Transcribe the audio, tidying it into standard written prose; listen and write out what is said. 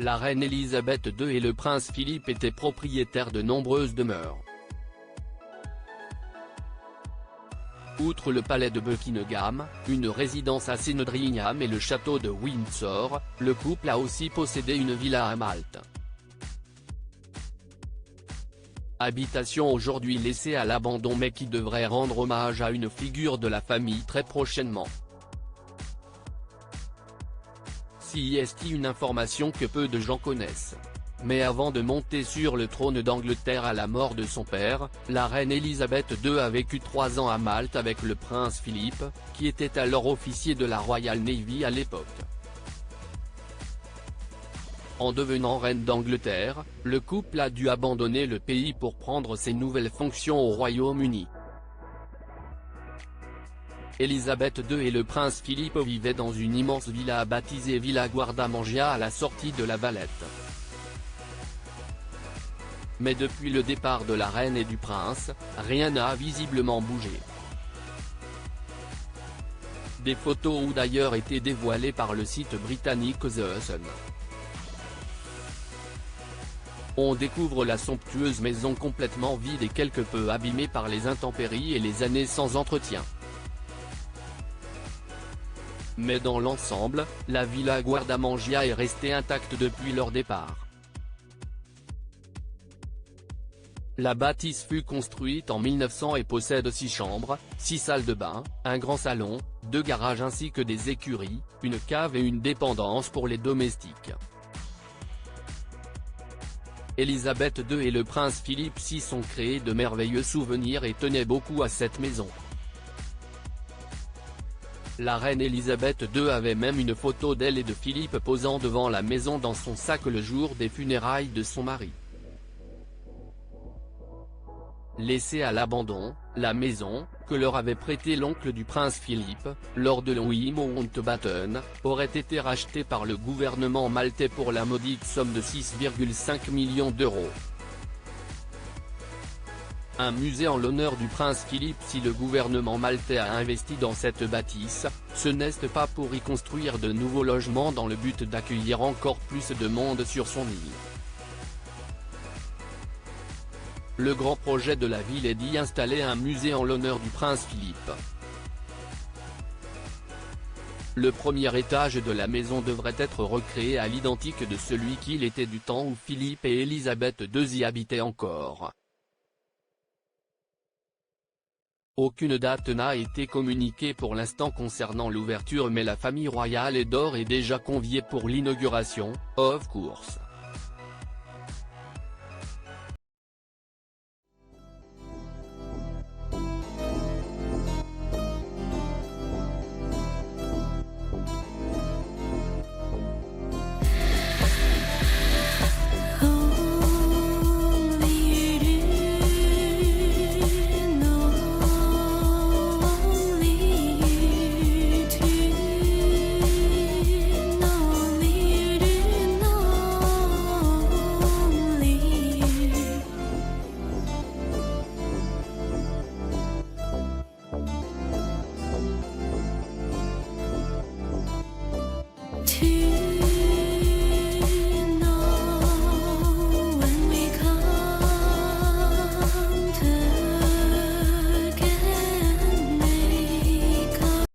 La reine Elisabeth II et le prince Philippe étaient propriétaires de nombreuses demeures. Outre le palais de Buckingham, une résidence à Sandringham et le château de Windsor, le couple a aussi possédé une villa à Malte. Habitation aujourd'hui laissée à l'abandon mais qui devrait rendre hommage à une figure de la famille très prochainement. C'est une information que peu de gens connaissent. Mais avant de monter sur le trône d'Angleterre à la mort de son père, la reine Elisabeth II a vécu 3 ans à Malte avec le prince Philippe, qui était alors officier de la Royal Navy à l'époque. En devenant reine d'Angleterre, le couple a dû abandonner le pays pour prendre ses nouvelles fonctions au Royaume-Uni. Elisabeth II et le prince Philippe vivaient dans une immense villa baptisée Villa Guardamangia à la sortie de la Valette. Mais depuis le départ de la reine et du prince, rien n'a visiblement bougé. Des photos ont d'ailleurs été dévoilées par le site britannique The Sun. On découvre la somptueuse maison complètement vide et quelque peu abîmée par les intempéries et les années sans entretien. Mais dans l'ensemble, la Villa Guardamangia est restée intacte depuis leur départ. La bâtisse fut construite en 1900 et possède 6 chambres, 6 salles de bain, un grand salon, 2 garages ainsi que des écuries, une cave et une dépendance pour les domestiques. Elisabeth II et le prince Philippe s'y sont créés de merveilleux souvenirs et tenaient beaucoup à cette maison. La reine Elisabeth II avait même une photo d'elle et de Philippe posant devant la maison dans son sac le jour des funérailles de son mari. Laissée à l'abandon, la maison, que leur avait prêtée l'oncle du prince Philippe, lors de Louis Mountbatten, aurait été rachetée par le gouvernement maltais pour la modique somme de 6,5 millions d'euros. Un musée en l'honneur du prince Philippe. Si le gouvernement maltais a investi dans cette bâtisse, ce n'est pas pour y construire de nouveaux logements dans le but d'accueillir encore plus de monde sur son île. Le grand projet de la ville est d'y installer un musée en l'honneur du prince Philippe. Le premier étage de la maison devrait être recréé à l'identique de celui qu'il était du temps où Philippe et Elisabeth II y habitaient encore. Aucune date n'a été communiquée pour l'instant concernant l'ouverture mais la famille royale est d'ores et déjà conviée pour l'inauguration, of course.